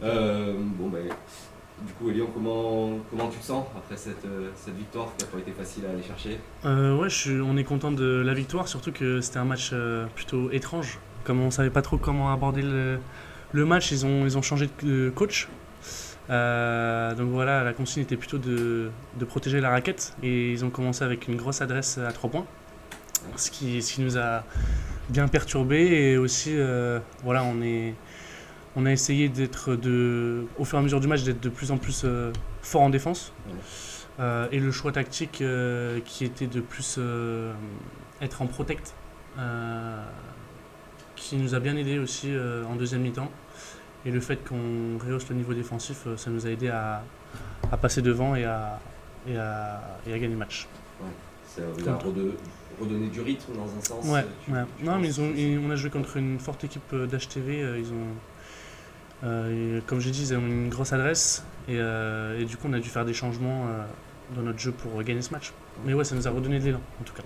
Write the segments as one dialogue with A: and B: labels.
A: Du coup, Elion, comment tu te sens après cette victoire qui n'a pas été facile à aller chercher?
B: On est content de la victoire, surtout que c'était un match plutôt étrange. Comme on ne savait pas trop comment aborder le match, ils ont changé de coach. Donc voilà, la consigne était plutôt de protéger la raquette et ils ont commencé avec une grosse adresse à 3 points, ce qui nous a bien perturbé et aussi on a essayé au fur et à mesure du match d'être de plus en plus fort en défense. Et le choix tactique qui était de plus être en protect, qui nous a bien aidé aussi en deuxième mi-temps. Et le fait qu'on rehausse le niveau défensif, ça nous a aidé à passer devant et à gagner le match.
A: Ouais. Ça vous a redonné du rythme dans un sens.
B: Ouais. Non, mais on a joué contre une forte équipe d'HTV. Comme j'ai dit, ils ont une grosse adresse et du coup on a dû faire des changements dans notre jeu pour gagner ce match. Mais ouais, ça nous a redonné de l'élan en tout cas.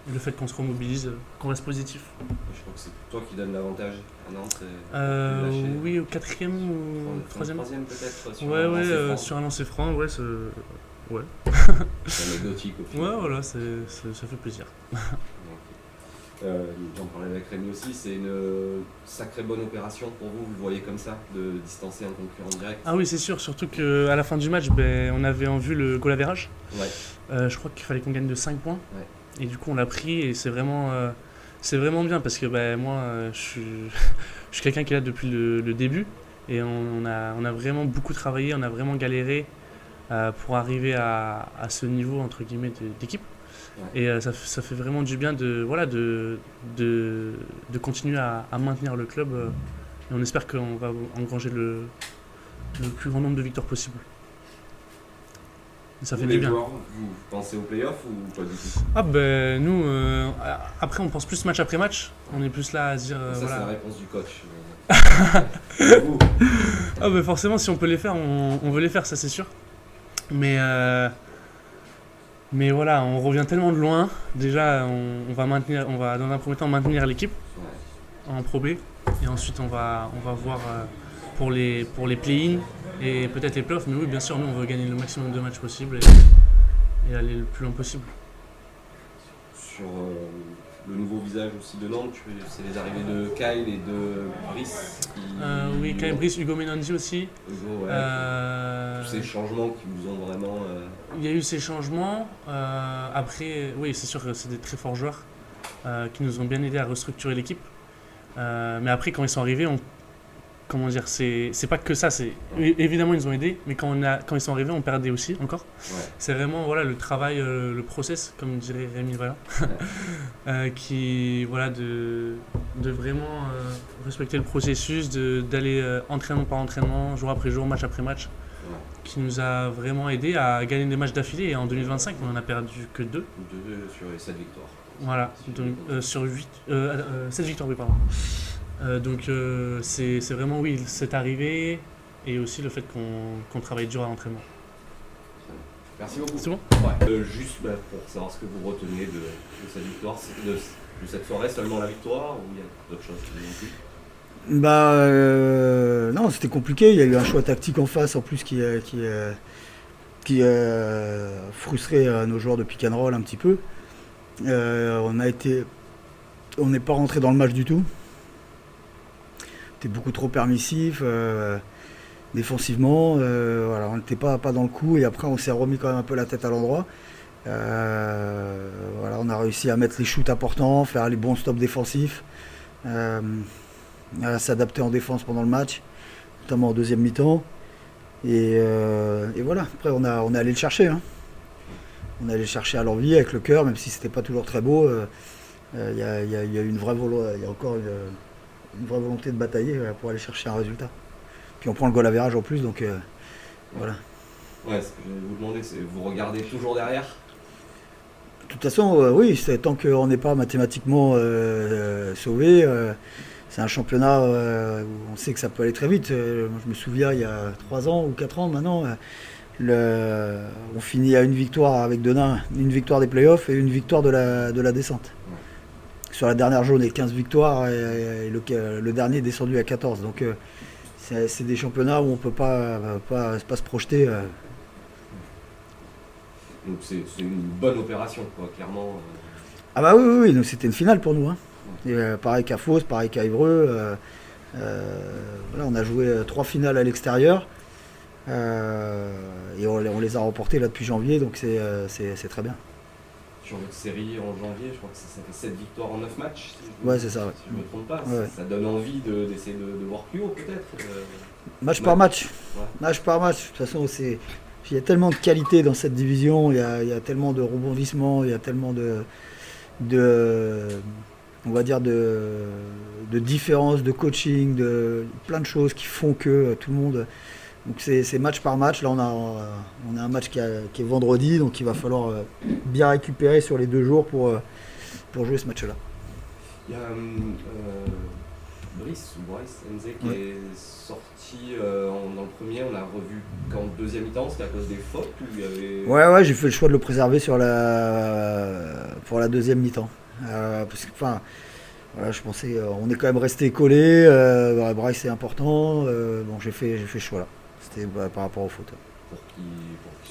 B: Et le fait qu'on se remobilise, qu'on reste positif.
A: Je crois que c'est toi qui donne l'avantage à Nantes.
B: Oui, au 4e ou 3e.
A: Peut-être
B: sur un lancer franc, ouais.
A: C'est anecdotique au final.
B: Ouais, voilà, ça fait plaisir.
A: J'en parlais avec Rémi aussi, c'est une sacrée bonne opération pour vous, vous le voyez comme ça, de distancer un concurrent direct?
B: Ah oui, c'est sûr, surtout qu'à la fin du match, on avait en vue le goal average.
A: Ouais.
B: Je crois qu'il fallait qu'on gagne de 5 points.
A: Ouais.
B: Et du coup, on l'a pris et c'est vraiment bien parce que moi, je suis quelqu'un qui est là depuis le début et on a vraiment beaucoup travaillé, on a vraiment galéré pour arriver à ce niveau entre guillemets d'équipe. Ouais. Et ça fait vraiment du bien de continuer à maintenir le club et on espère qu'on va engranger le plus grand nombre de victoires possible. Ça fait du bien.
A: Joueurs, vous pensez aux playoffs ou pas du tout?
B: Nous, après on pense plus match après match, on est plus là à se dire...
A: C'est la réponse du coach.
B: Forcément si on peut les faire, on veut les faire, ça c'est sûr. Mais voilà, on revient tellement de loin. Déjà, on va dans un premier temps maintenir l'équipe en Pro B. Et ensuite, on va voir pour les play-in et peut-être les playoffs. Mais oui, bien sûr, nous, on veut gagner le maximum de matchs possible et aller le plus loin possible.
A: Sur le nouveau visage aussi de Nantes, c'est les arrivées de Kyle et de Brice.
B: Oui, Kyle, Brice, Hugo Menanzi aussi.
A: Hugo, tous ces changements qui vous ont vraiment...
B: Il y a eu ces changements. Après, oui, c'est sûr que c'est des très forts joueurs qui nous ont bien aidés à restructurer l'équipe. Mais après, quand ils sont arrivés, c'est pas que ça. Évidemment, ils nous ont aidés, mais quand ils sont arrivés, on perdait aussi encore. Ouais. C'est vraiment le travail, le process, comme dirait Rémi Valin, de vraiment respecter le processus, d'aller entraînement par entraînement, jour après jour, match après match, qui nous a vraiment aidé à gagner des matchs d'affilée. Et en 2025, on en a perdu que 2.
A: 2 sur les 7 victoires.
B: Voilà, sur 7 victoires, oui, pardon. Donc c'est vraiment cette arrivée et aussi le fait qu'on travaille dur à l'entraînement.
A: Merci beaucoup.
B: C'est bon ?
A: Ouais. Juste pour savoir ce que vous retenez de cette victoire, de cette soirée, seulement la victoire ou il y a d'autres choses qui vous ont plu ?
C: Non, c'était compliqué, il y a eu un choix tactique en face en plus qui frustrait nos joueurs de pick and roll un petit peu. On n'est pas rentré dans le match du tout. C'était beaucoup trop permissif défensivement. On n'était pas dans le coup et après on s'est remis quand même un peu la tête à l'endroit. On a réussi à mettre les shoots importants, faire les bons stops défensifs, à s'adapter en défense pendant le match, notamment en deuxième mi-temps. Et voilà, après on est allé le chercher. On est allé le chercher à l'envie, avec le cœur, même si c'était pas toujours très beau. Il y a une vraie volonté, il y a encore une vraie volonté de batailler pour aller chercher un résultat. Puis on prend le goal average en plus, donc voilà.
A: Ouais, ce que je vais vous demander, c'est vous regardez toujours derrière ?
C: De toute façon, oui, tant qu'on n'est pas mathématiquement sauvé, c'est un championnat où on sait que ça peut aller très vite. Je me souviens, il y a 3 ans ou 4 ans maintenant, on finit à une victoire avec Denain, une victoire des playoffs et une victoire de la descente. Ouais. Sur la dernière journée, 15 victoires et le dernier est descendu à 14. Donc c'est des championnats où on ne peut pas se projeter.
A: Donc c'est une bonne opération, quoi, clairement.
C: Ah bah oui, nous, c'était une finale pour nous. Hein. Et, pareil qu'à Fos, pareil qu'à Évreux. Voilà, on a joué 3 finales à l'extérieur. Et on les a remportées là depuis janvier, donc c'est très bien.
A: Sur votre série en janvier, je crois que ça fait 7 victoires en 9 matchs.
C: C'est ça. Ouais.
A: Si je ne me trompe pas,
C: Ouais.
A: ça donne envie d'essayer de voir plus haut peut-être.
C: Match par match.
A: Ouais.
C: Match par match. De toute façon, il y a tellement de qualité dans cette division, il y a tellement de rebondissements, il y a tellement on va dire de différences, de coaching, de plein de choses qui font que tout le monde. Donc c'est match par match. Là, on a un match qui est vendredi, donc il va falloir bien récupérer sur les 2 jours pour jouer ce match-là.
A: Il y a Bryce Enze qui est sorti dans le premier, on l'a revu qu'en deuxième mi-temps, c'était à cause des fautes ou il y avait...
C: Ouais, j'ai fait le choix de le préserver pour la deuxième mi-temps. Parce que, voilà, je pensais, on est quand même resté collé. Bryce c'est important. Bon, j'ai fait ce choix-là. C'était par rapport aux fautes.
A: Pour qu'il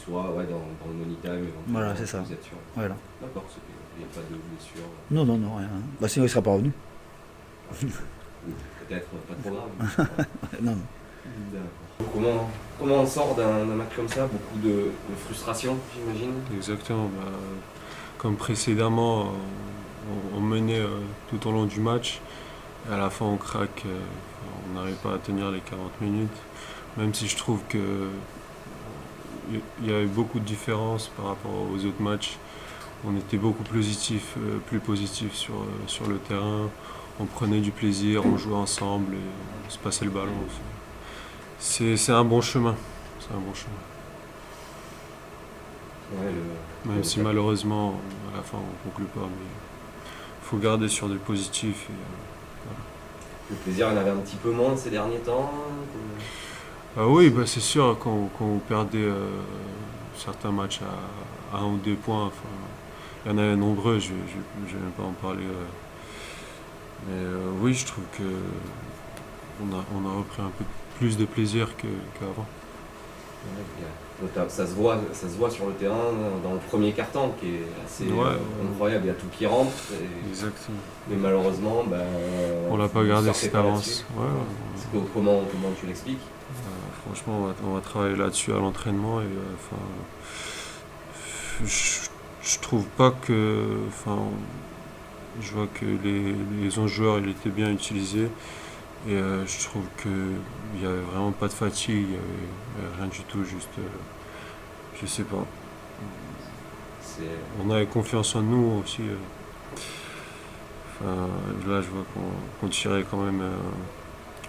A: soit dans le money time.
C: Voilà, c'est ça.
A: Vous êtes sûr.
C: Voilà.
A: D'accord, il n'y a pas de blessure.
C: Non, rien. Bah, sinon il ne serait pas revenu.
A: Peut-être pas trop grave.
C: Non.
A: D'accord. Comment on sort d'un match comme ça? Beaucoup de frustration, j'imagine.
D: Exactement. Comme précédemment, on menait tout au long du match. Et à la fin, on craque. On n'arrive pas à tenir les 40 minutes. Même si je trouve qu'il y avait beaucoup de différences par rapport aux autres matchs. On était beaucoup plus positif sur le terrain. On prenait du plaisir, on jouait ensemble et on se passait le ballon. C'est un bon chemin. C'est un bon chemin.
A: Ouais,
D: Même si malheureusement, à la fin, on ne conclut pas. Mais il faut garder sur du positif. Voilà.
A: Le plaisir, il y en avait un petit peu moins ces derniers temps.
D: Ah oui, c'est sûr, quand vous perdez certains matchs à 1 ou 2 points, il y en a nombreux, je ne vais même pas en parler. Mais oui, je trouve qu'on a repris un peu plus de plaisir qu'avant.
A: Ça se voit sur le terrain dans le premier quart-temps qui est assez incroyable, il y a tout qui rentre.
D: Exactement.
A: Mais malheureusement,
D: on l'a pas gardé cette avance.
A: Comment tu l'expliques?
D: Franchement, on va travailler là-dessus à l'entraînement et je trouve pas que. Je vois que les 11 joueurs ils étaient bien utilisés et je trouve qu'il n'y avait vraiment pas de fatigue, il n'y avait rien du tout, juste. Je sais pas. On avait confiance en nous aussi. Là, je vois qu'on tirait quand même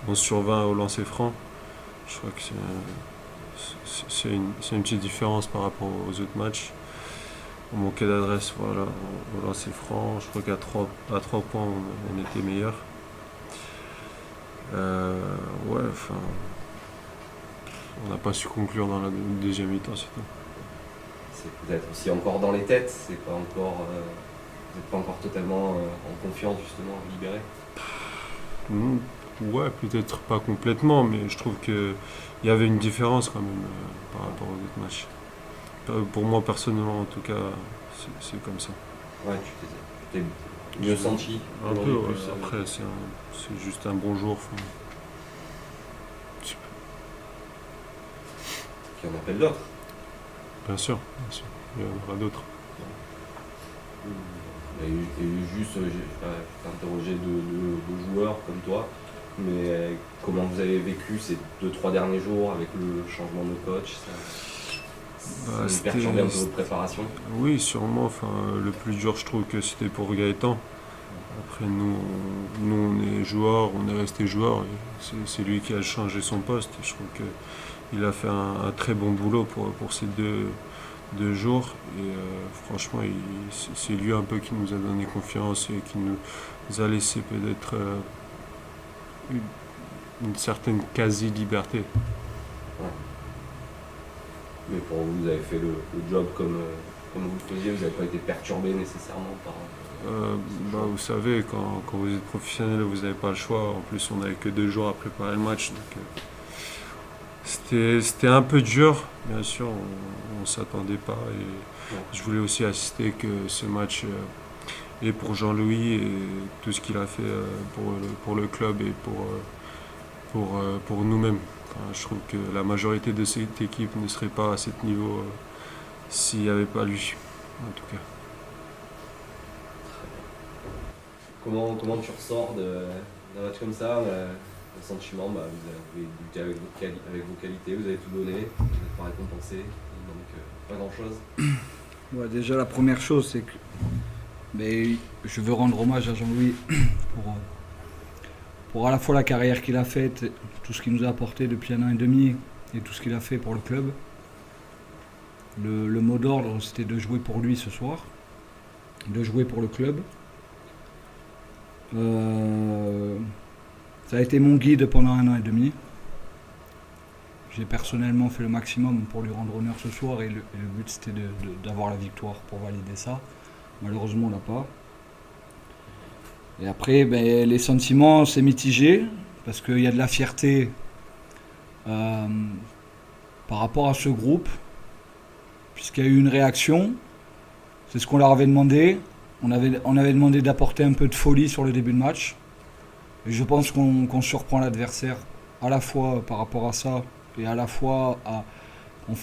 D: 11 sur 20 au lancer franc. Je crois que c'est une petite différence par rapport aux autres matchs. On manquait d'adresse, voilà, au lancer franc. Je crois qu'à 3 points, on était meilleur. On n'a pas su conclure dans la deuxième mi-temps, c'est tout.
A: C'est peut-être aussi encore dans les têtes, c'est pas encore, vous n'êtes pas encore totalement en confiance, justement, libéré.
D: Ouais, peut-être pas complètement, mais je trouve qu'il y avait une différence quand même par rapport aux autres matchs. Pour moi, personnellement, en tout cas, c'est comme ça.
A: Ouais, tu t'es mieux senti.
D: Un peu, ouais. Après, c'est juste un bon jour.
A: Qui en appelle d'autres.
D: Bien sûr, il y en aura d'autres.
A: Et juste, j'ai interrogé deux joueurs comme toi, mais comment vous avez vécu ces 2-3 derniers jours avec le changement de coach? Ça perturbé un peu votre préparation? Oui,
D: sûrement. Le plus dur, je trouve que c'était pour Gaëtan. Après, nous on est joueurs, on est resté joueurs. C'est lui qui a changé son poste. Je trouve qu'il a fait un très bon boulot pour ces deux jours. Et franchement, c'est lui un peu qui nous a donné confiance et qui nous a laissé peut-être une certaine quasi-liberté.
A: Ouais. Mais pour vous, vous avez fait le job comme vous le faisiez, vous n'avez pas été perturbé nécessairement par...
D: vous savez, quand vous êtes professionnel, vous n'avez pas le choix. En plus, on n'avait que 2 jours à préparer le match. Donc, C'était un peu dur, bien sûr, on ne s'attendait pas. Et je voulais aussi assister que ce match et pour Jean-Louis et tout ce qu'il a fait pour le club et pour nous-mêmes. Enfin, je trouve que la majorité de cette équipe ne serait pas à ce niveau s'il n'y avait pas lui, en tout cas.
A: Comment tu ressors d'un match comme ça, le sentiment, vous avez buté avec vos qualités, vous avez tout donné, vous n'êtes pas récompensé, il manque pas grand-chose.
C: Ouais, déjà, la première chose, c'est que je veux rendre hommage à Jean-Louis pour à la fois la carrière qu'il a faite, tout ce qu'il nous a apporté depuis 1 an et demi et tout ce qu'il a fait pour le club. Le mot d'ordre, c'était de jouer pour lui ce soir, de jouer pour le club. Ça a été mon guide pendant 1 an et demi. J'ai personnellement fait le maximum pour lui rendre honneur ce soir et le but c'était d'avoir la victoire pour valider ça. Malheureusement on l'a pas. Et après les sentiments c'est mitigé parce qu'il y a de la fierté par rapport à ce groupe puisqu'il y a eu une réaction. C'est ce qu'on leur avait demandé. On avait demandé d'apporter un peu de folie sur le début de match. Et je pense qu'on surprend l'adversaire à la fois par rapport à ça et à la fois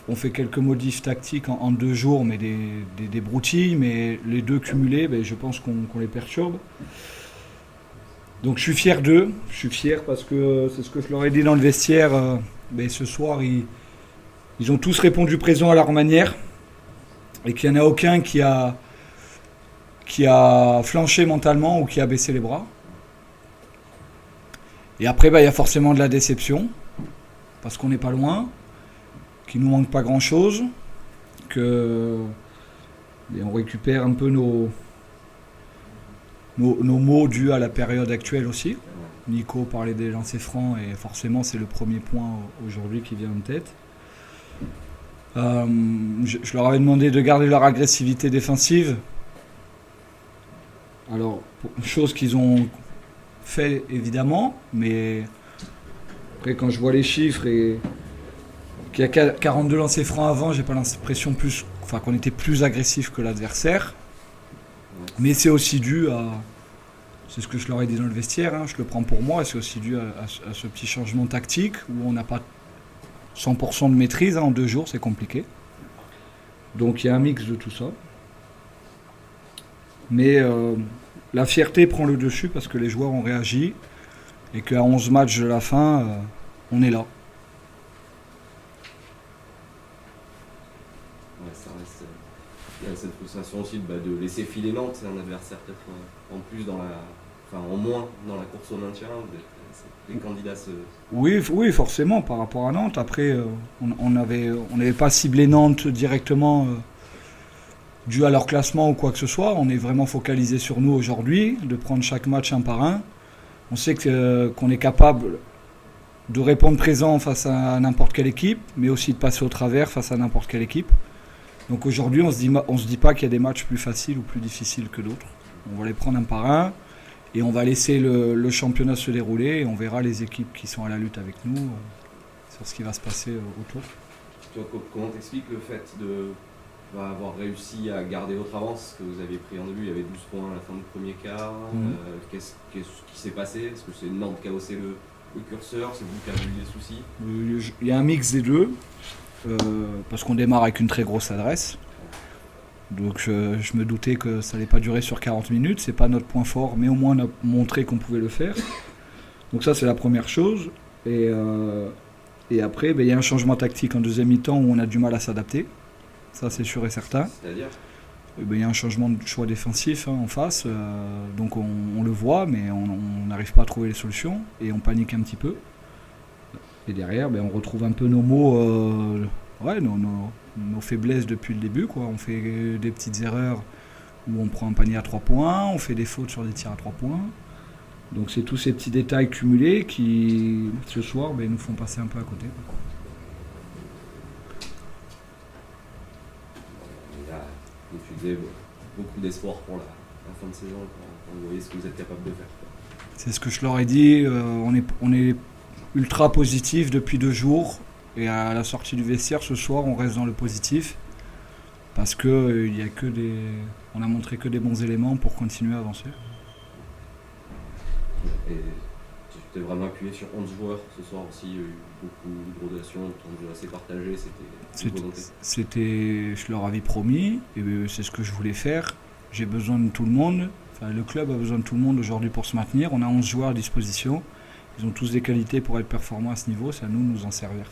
C: on fait quelques modifs tactiques en 2 jours, mais des broutilles, mais les deux cumulés, je pense qu'on les perturbe. Donc je suis fier d'eux, je suis fier parce que c'est ce que je leur ai dit dans le vestiaire. Ce soir, ils ont tous répondu présent à leur manière et qu'il n'y en a aucun qui a flanché mentalement ou qui a baissé les bras. Et après, il y a forcément de la déception, parce qu'on n'est pas loin, qu'il ne nous manque pas grand-chose, qu'on récupère un peu nos mots dus à la période actuelle aussi. Nico parlait des lancers francs, et forcément, c'est le premier point aujourd'hui qui vient en tête. Je leur avais demandé de garder leur agressivité défensive. Alors, chose qu'ils ont fait évidemment, mais après quand je vois les chiffres et qu'il y a 42 lancers francs avant, j'ai pas l'impression qu'on était plus agressif que l'adversaire. Mais c'est aussi dû à, c'est ce que je leur ai dit dans le vestiaire, je le prends pour moi, c'est aussi dû à ce petit changement tactique où on n'a pas 100% de maîtrise, en 2 jours c'est compliqué. Donc il y a un mix de tout ça. Mais la fierté prend le dessus parce que les joueurs ont réagi et qu'à 11 matchs de la fin, on est là.
A: Ouais, ça reste. Il y a cette frustration aussi de laisser filer Nantes, c'est un adversaire peut-être en plus en moins dans la course au maintien. Les candidats
C: Oui, forcément par rapport à Nantes. Après, on n'avait pas ciblé Nantes directement. Dû à leur classement ou quoi que ce soit, on est vraiment focalisé sur nous aujourd'hui, de prendre chaque match un par un. On sait qu'on est capable de répondre présent face à n'importe quelle équipe, mais aussi de passer au travers face à n'importe quelle équipe. Donc aujourd'hui, on se dit pas qu'il y a des matchs plus faciles ou plus difficiles que d'autres. On va les prendre un par un et on va laisser le championnat se dérouler et on verra les équipes qui sont à la lutte avec nous sur ce qui va se passer autour.
A: Toi, comment t'expliques le fait avoir réussi à garder votre avance que vous aviez pris en début? Il y avait 12 points à la fin du premier quart. Qu'est-ce qui s'est passé? Est-ce que c'est Nantes qui a haussé le curseur? C'est vous qui avez eu des soucis?
C: Il y a un mix des deux, parce qu'on démarre avec une très grosse adresse. Donc je me doutais que ça n'allait pas durer sur 40 minutes. C'est pas notre point fort, mais au moins on a montré qu'on pouvait le faire. Donc ça c'est la première chose. Et après, il y a un changement tactique en deuxième mi-temps où on a du mal à s'adapter. Ça c'est sûr et certain.
A: C'est-à-dire ?
C: Il y a un changement de choix défensif en face, donc on le voit, mais on n'arrive pas à trouver les solutions et on panique un petit peu. Et derrière, on retrouve un peu nos mots, nos faiblesses depuis le début, quoi. On fait des petites erreurs où on prend un panier à 3 points, on fait des fautes sur des tirs à 3 points. Donc c'est tous ces petits détails cumulés qui, ce soir, nous font passer un peu à côté.
A: Comme tu disais, beaucoup d'espoir pour la fin de saison, quand vous voyez ce que vous êtes capable de faire.
C: C'est ce que je leur ai dit, on est ultra positif depuis 2 jours.
E: Et à la sortie du vestiaire ce soir, on reste dans le positif parce que on a montré que des bons éléments pour continuer à avancer.
A: Et tu t'es vraiment appuyé sur 11 joueurs ce soir aussi, il y a eu beaucoup de rotations, un temps de jeu assez partagé, c'était une volonté.
E: Je leur avais promis, et c'est ce que je voulais faire. J'ai besoin de tout le monde, le club a besoin de tout le monde aujourd'hui pour se maintenir. On a 11 joueurs à disposition, ils ont tous des qualités pour être performants à ce niveau, c'est à nous de nous en servir.